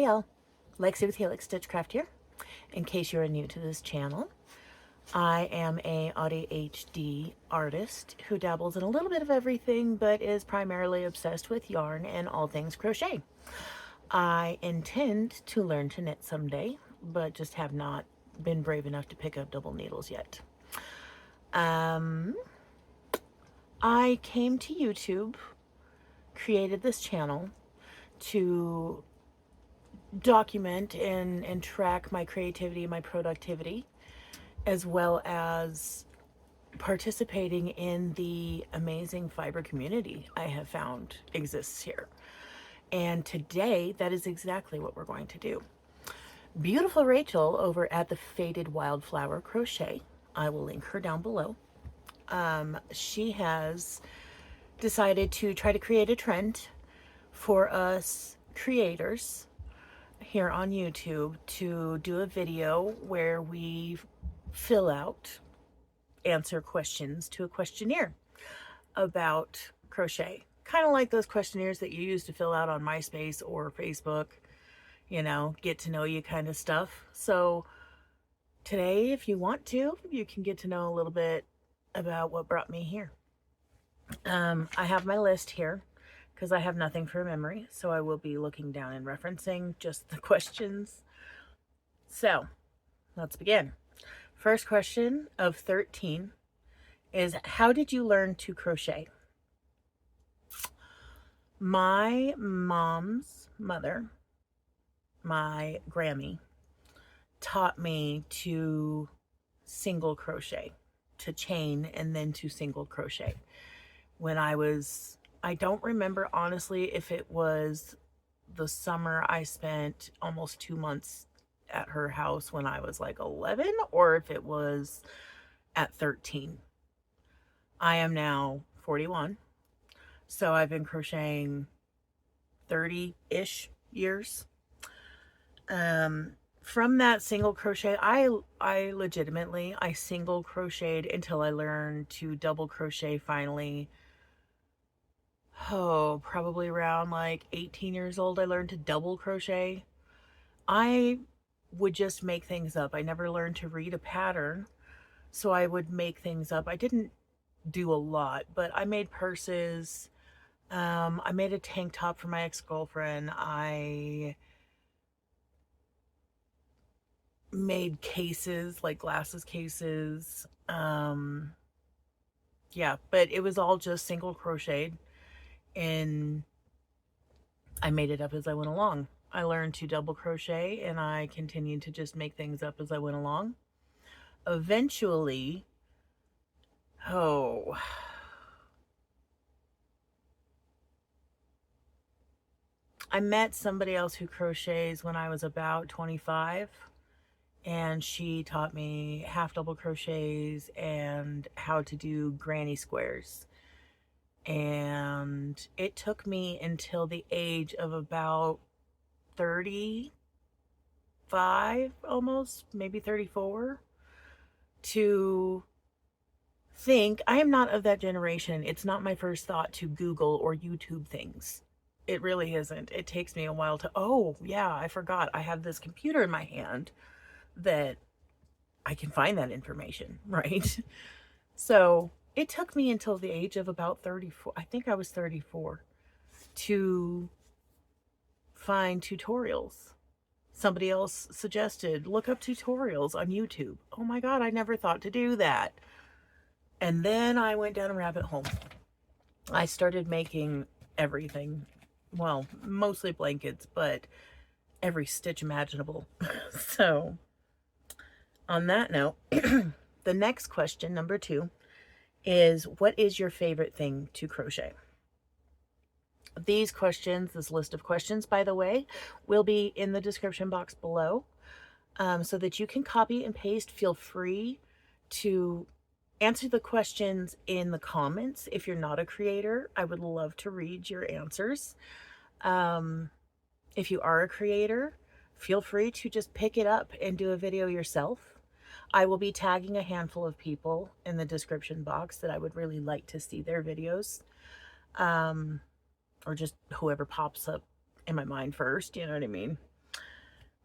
y'all, Lexi with Helix Stitchcraft here. In case you are new to this channel, I am a ADHD artist who dabbles in a little bit of everything, but is primarily obsessed with yarn and all things crochet. I intend to learn to knit someday, but just have not been brave enough to pick up double needles yet. I came to YouTube, created this channel to document and track my creativity, my productivity, as well as participating in the amazing fiber community I have found exists here. And today, that is exactly what we're going to do. Beautiful Rachel over at the Faded Wildflower Crochet, I will link her down below. She has decided to try to create a trend for us creators here on YouTube to do a video where we fill out, answer questions to a questionnaire about crochet. Kind of like those questionnaires that you use to fill out on MySpace or Facebook, you know, get to know you kind of stuff. So today, if you want to, you can get to know a little bit about what brought me here. I have my list here because I have nothing for memory, so I will be looking down and referencing just the questions. So let's begin. First question of 13 is, how did you learn to crochet? My mom's mother, my Grammy, taught me to single crochet, to chain and then to single crochet. When I don't remember honestly if it was the summer I spent almost 2 months at her house when I was like 11, or if it was at 13. I am now 41, so I've been crocheting 30-ish years. From that single crochet, I legitimately single crocheted until I learned to double crochet finally. Oh, probably around like 18 years old, I learned to double crochet. I would just make things up. I never learned to read a pattern, so I would make things up. I didn't do a lot, but I made purses. I made a tank top for my ex-girlfriend. I made cases, like glasses cases. Yeah, but it was all just single crocheted, and I made it up as I went along. I learned to double crochet, and I continued to just make things up as I went along. Eventually, I met somebody else who crochets when I was about 25, and she taught me half double crochets and how to do granny squares. And it took me until the age of about 35, almost, maybe 34, to think. I am not of that generation. It's not my first thought to Google or YouTube things. It really isn't. It takes me a while to, oh yeah, I forgot I have this computer in my hand that I can find that information, right? So it took me until the age of about 34, I think I was 34, to find tutorials. Somebody else suggested, look up tutorials on YouTube. Oh my God, I never thought to do that. And then I went down a rabbit hole. I started making everything. Well, mostly blankets, but every stitch imaginable. So on that note, the next question, number 2, is, what is your favorite thing to crochet? These questions, this list of questions, by the way, will be in the description box below, so that you can copy and paste. Feel free to answer the questions in the comments. If you're not a creator, I would love to read your answers. If you are a creator, feel free to just pick it up and do a video yourself. I will be tagging a handful of people in the description box that I would really like to see their videos. Or just whoever pops up in my mind first, you know what I mean?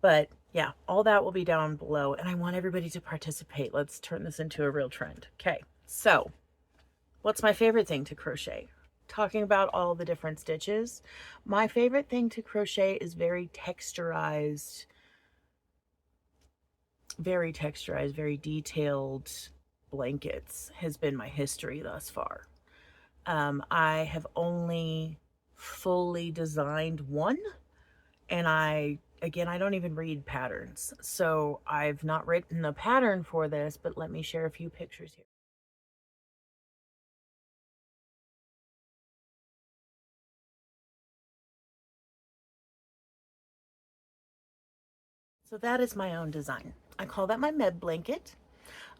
But yeah, all that will be down below, and I want everybody to participate. Let's turn this into a real trend. Okay, so what's my favorite thing to crochet? Talking about all the different stitches, my favorite thing to crochet is very texturized, very detailed blankets has been my history thus far. I have only fully designed one, and again, I don't even read patterns, so I've not written a pattern for this, but let me share a few pictures here. So that is my own design. I call that my Meb blanket.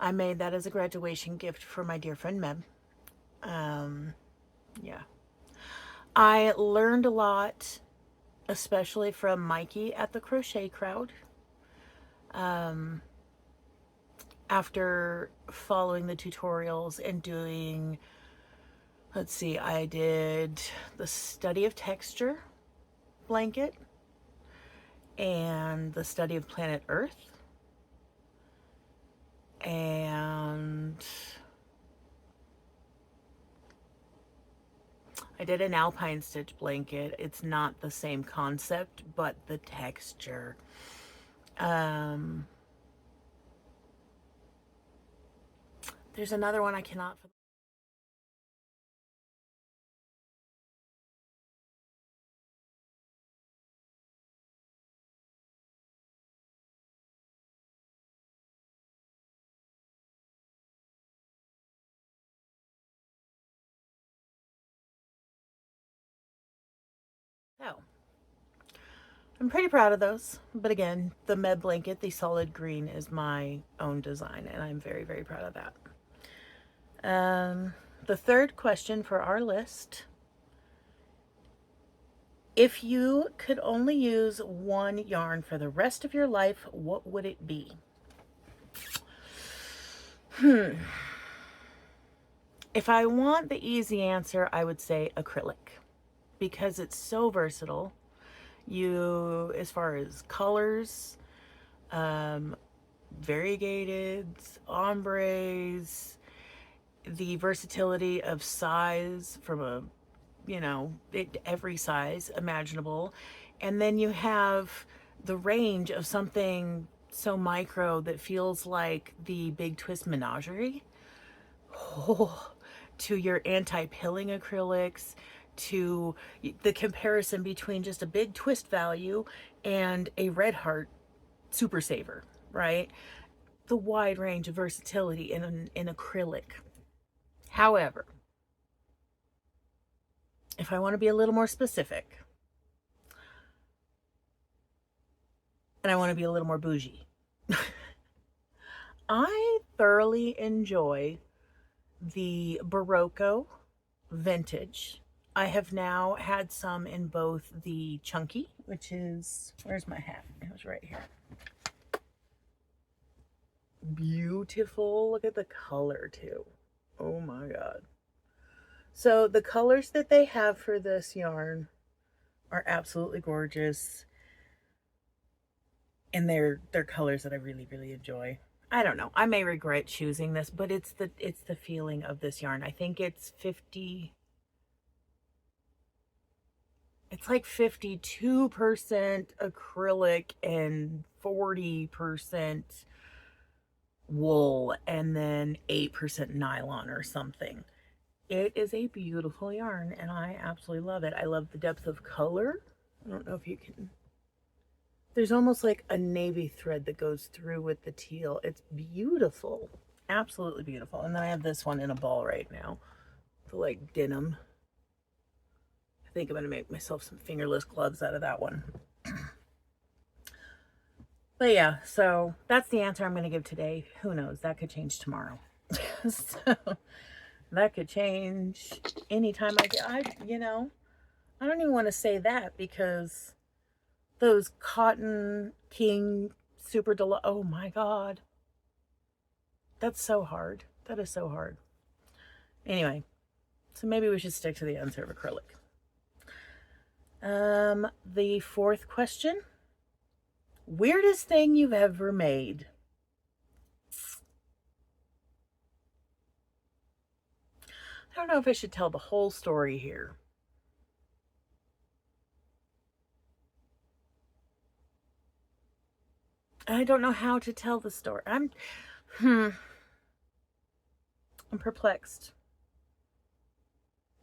I made that as a graduation gift for my dear friend Meb. Yeah. I learned a lot, especially from Mikey at the Crochet Crowd. After following the tutorials and doing, let's see, I did the study of texture blanket and the study of planet Earth, and I did an alpine stitch blanket. It's not the same concept, but the texture. There's another one I cannot. So I'm pretty proud of those. But again, the Med blanket, the solid green, is my own design, and I'm very, very proud of that. The third question for our list: if you could only use one yarn for the rest of your life, what would it be? If I want the easy answer, I would say acrylic, because it's so versatile. You, as far as colors, variegated, ombres, the versatility of size from a, every size imaginable. And then you have the range of something so micro that feels like the Big Twist Menagerie. Oh, to your anti-pilling acrylics, to the comparison between just a big twist value and a Red Heart Super Saver, right? The wide range of versatility in acrylic. However, if I want to be a little more specific, and I want to be a little more bougie, I thoroughly enjoy the Barocco vintage. I have now had some in both the chunky, which is, where's my hat? It was right here. Beautiful. Look at the color too. Oh my God. So the colors that they have for this yarn are absolutely gorgeous. And they're colors that I really, really enjoy. I don't know. I may regret choosing this, but it's the feeling of this yarn. I think it's 50, it's like 52% acrylic and 40% wool and then 8% nylon or something. It is a beautiful yarn and I absolutely love it. I love the depth of color. I don't know if you can, there's almost like a navy thread that goes through with the teal. It's beautiful, absolutely beautiful. And then I have this one in a ball right now, the like denim. I think I'm gonna make myself some fingerless gloves out of that one. But yeah, so that's the answer I'm gonna give today. Who knows, that could change tomorrow. So that could change anytime I don't even want to say that, because those Cotton King Super Deluxe, oh my God. That's so hard. That is so hard. Anyway, so maybe we should stick to the answer of acrylic. The fourth question: Weirdest thing you've ever made. I don't know if I should tell the whole story here. I don't know how to tell the story. I'm perplexed.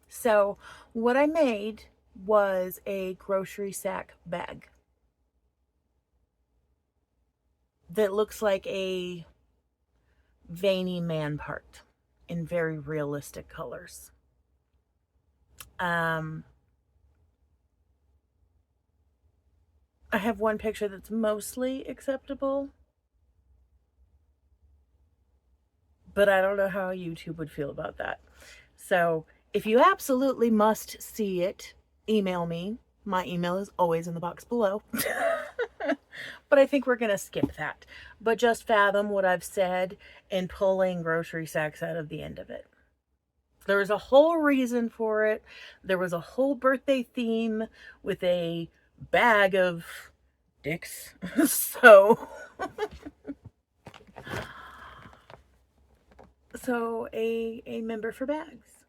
So, what I made was a grocery sack bag that looks like a veiny man part in very realistic colors. I have one picture that's mostly acceptable, but I don't know how YouTube would feel about that. So if you absolutely must see it, email me. My email is always in the box below. But I think we're going to skip that. But just fathom what I've said in pulling grocery sacks out of the end of it. There was a whole reason for it. There was a whole birthday theme with a bag of dicks. So a member for bags.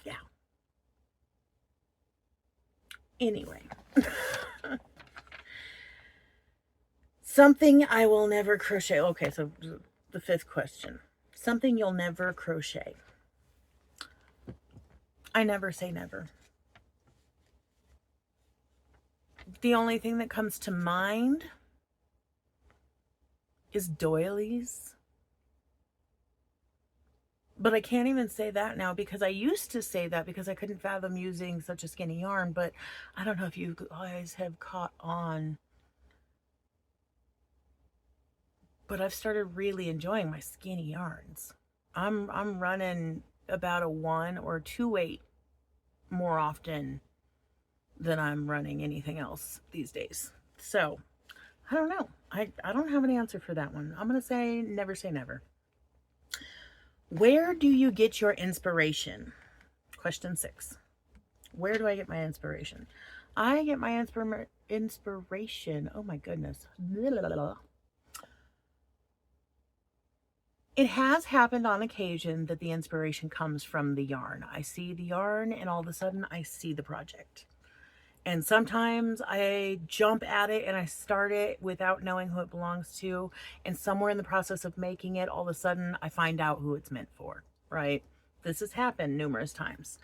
Yeah. Anyway. Something I will never crochet. Okay, so the fifth question. Something you'll never crochet. I never say never. The only thing that comes to mind is doilies. But I can't even say that now because I used to say that because I couldn't fathom using such a skinny yarn. But I don't know if you guys have caught on. But I've started really enjoying my skinny yarns. I'm running about a 1 or 2 weight more often than I'm running anything else these days. So I don't know. I don't have an answer for that one. I'm going to say never. Where do you get your inspiration? Question 6. Where do I get my inspiration? I get my inspiration. Oh my goodness. It has happened on occasion that the inspiration comes from the yarn. I see the yarn and all of a sudden I see the project. And sometimes I jump at it and I start it without knowing who it belongs to. And somewhere in the process of making it, all of a sudden I find out who it's meant for, right? This has happened numerous times.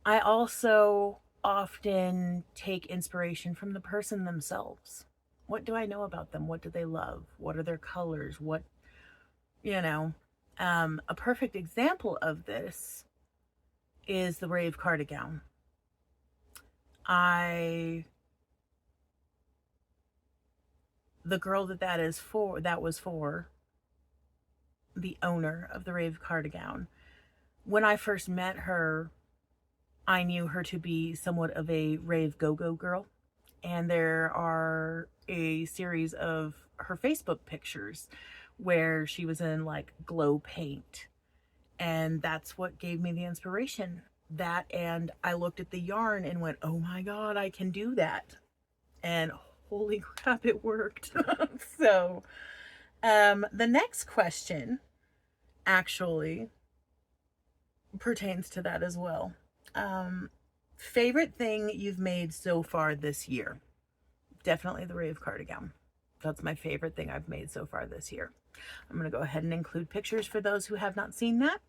I also often take inspiration from the person themselves. What do I know about them? What do they love? What are their colors? What, you know, a perfect example of this is the Rave cardigan. The girl that was for, the owner of the Rave cardigan. When I first met her, I knew her to be somewhat of a rave go-go girl. And there are a series of her Facebook pictures where she was in like glow paint. And that's what gave me the inspiration. That, and I looked at the yarn and went, oh my God, I can do that. And holy crap, it worked. So the next question actually pertains to that as well. Favorite thing you've made so far this year? Definitely the Rave cardigan. That's my favorite thing I've made so far this year. I'm going to go ahead and include pictures for those who have not seen that.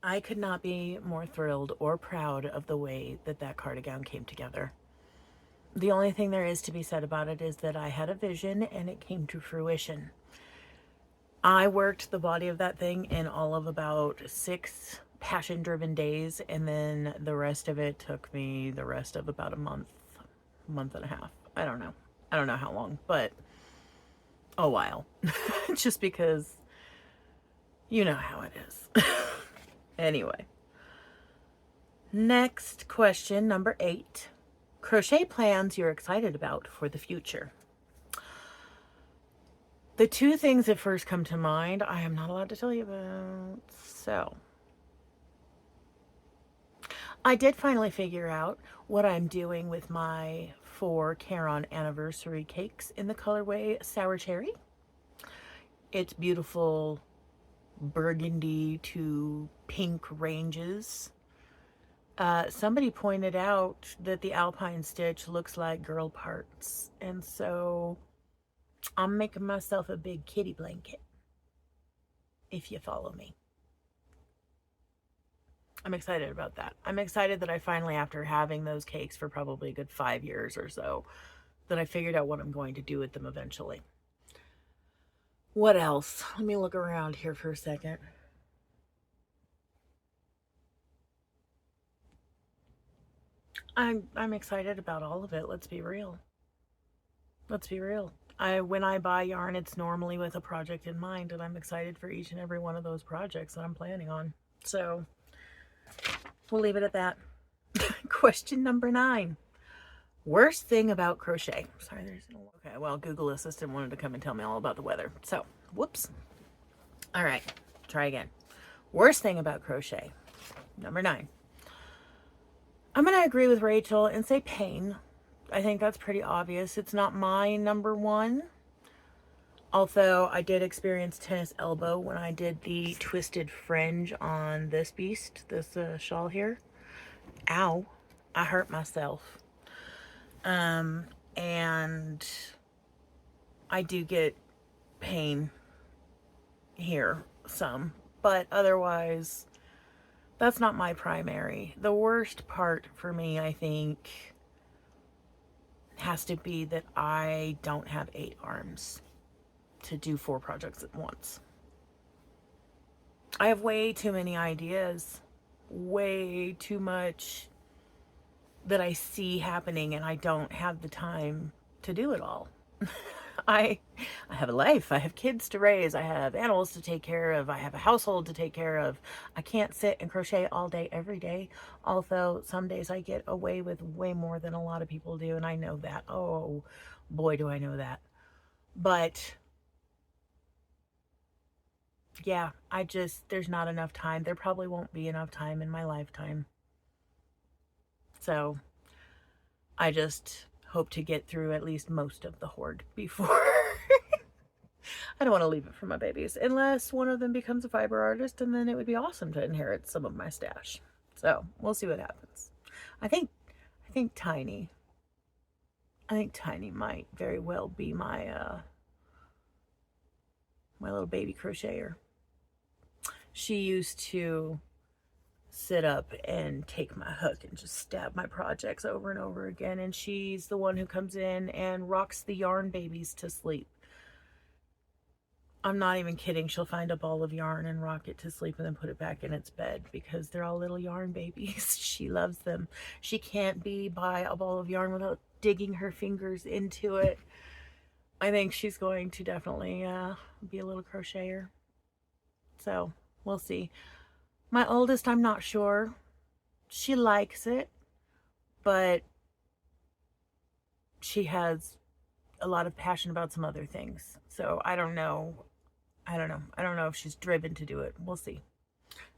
I could not be more thrilled or proud of the way that that cardigan came together. The only thing there is to be said about it is that I had a vision and it came to fruition. I worked the body of that thing in all of about 6 passion-driven days, and then the rest of it took me the rest of about a month and a half. I don't know how long, but a while. Just because you know how it is. Anyway. Next question, number 8. Crochet plans you're excited about for the future. The two things that first come to mind, I am not allowed to tell you about. So, I did finally figure out what I'm doing with my 4 Caron anniversary cakes in the colorway Sour Cherry. It's beautiful burgundy to pink ranges. Somebody pointed out that the Alpine stitch looks like girl parts, and so I'm making myself a big kitty blanket, if you follow me. I'm excited about that. I'm excited that I finally, after having those cakes for probably a good 5 years or so, that I figured out what I'm going to do with them eventually. What else? Let me look around here for a second. I'm excited about all of it. Let's be real. Let's be real. When I buy yarn, it's normally with a project in mind, and I'm excited for each and every one of those projects that I'm planning on. So we'll leave it at that. Question number 9. Worst thing about crochet. Sorry, there's no... Okay, well, Google Assistant wanted to come and tell me all about the weather. So, whoops. All right, try again. Worst thing about crochet. Number 9. I'm going to agree with Rachel and say pain. I think that's pretty obvious. It's not my number 1. Although I did experience tennis elbow when I did the twisted fringe on this beast, this shawl here. Ow, I hurt myself. And I do get pain here some, but otherwise that's not my primary. The worst part for me, I think, has to be that I don't have 8 arms to do 4 projects at once. I have way too many ideas, way too much that I see happening, and I don't have the time to do it all. I have a life, I have kids to raise, I have animals to take care of, I have a household to take care of. I can't sit and crochet all day, every day, although some days I get away with way more than a lot of people do, and I know that. Oh boy, do I know that. But yeah, there's not enough time. There probably won't be enough time in my lifetime. So I just hope to get through at least most of the hoard before. I don't want to leave it for my babies, unless one of them becomes a fiber artist, and then it would be awesome to inherit some of my stash. So we'll see what happens. I think Tiny might very well be my my little baby crocheter. She used to sit up and take my hook and just stab my projects over and over again, and she's the one who comes in and rocks the yarn babies to sleep. I'm not even kidding. She'll find a ball of yarn and rock it to sleep and then put it back in its bed because they're all little yarn babies. She loves them. She can't be by a ball of yarn without digging her fingers into it. I think she's going to definitely be a little crocheter. So we'll see. My oldest, I'm not sure. She likes it, but she has a lot of passion about some other things. So I don't know. I don't know if she's driven to do it. We'll see.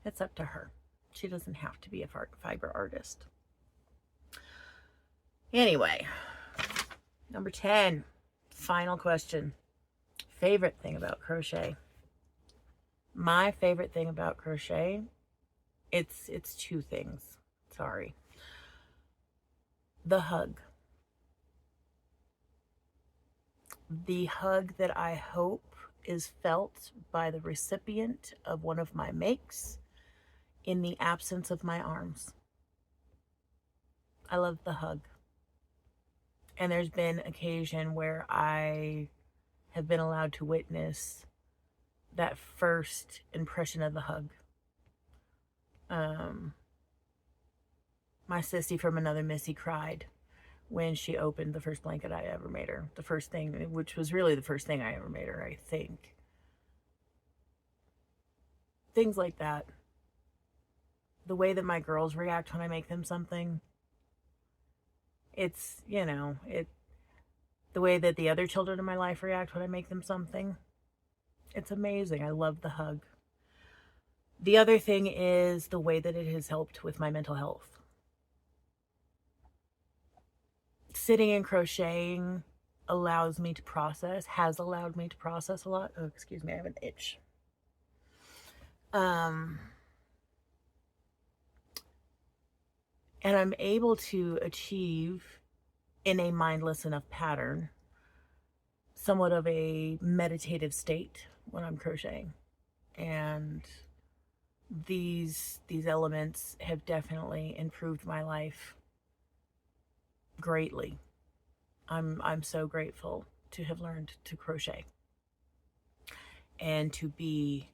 It's up to her. She doesn't have to be a fiber artist. Anyway, number 10, final question. Favorite thing about crochet. My favorite thing about crochet, it's 2 things. Sorry. The hug. The hug that I hope is felt by the recipient of one of my makes in the absence of my arms. I love the hug. And there's been occasion where I have been allowed to witness that first impression of the hug. My sissy from another Missy cried when she opened the first blanket I ever made her. The first thing, which was really the first thing I ever made her, I think. Things like that. The way that my girls react when I make them something. It's, the way that the other children in my life react when I make them something. It's amazing. I love the hug. The other thing is the way that it has helped with my mental health. Sitting and crocheting allows me to process, has allowed me to process a lot. Oh, excuse me, I have an itch. And I'm able to achieve in a mindless enough pattern somewhat of a meditative state when I'm crocheting. And these elements have definitely improved my life greatly. I'm so grateful to have learned to crochet and to be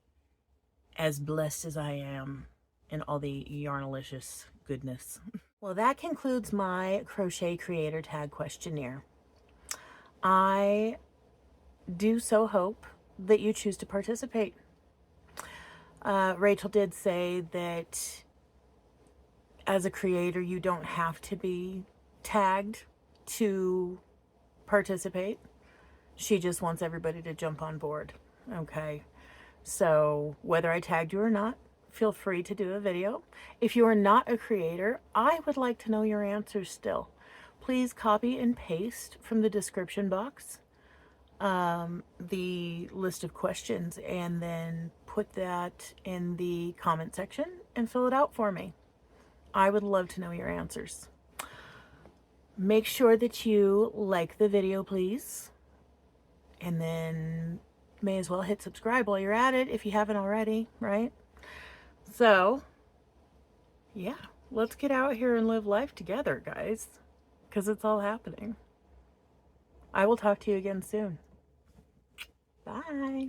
as blessed as I am in all the yarnalicious goodness. Well, that concludes my Crochet Creator Tag questionnaire. I do so hope that you choose to participate. Rachel did say that as a creator, you don't have to be tagged to participate. She just wants everybody to jump on board. Okay. So whether I tagged you or not, feel free to do a video. If you are not a creator, I would like to know your answers still. Please copy and paste from the description box the list of questions and then put that in the comment section and fill it out for me. I would love to know your answers. Make sure that you like the video, please. And then may as well hit subscribe while you're at it if you haven't already, right? So, yeah, let's get out here and live life together, guys, because it's all happening. I will talk to you again soon. Bye.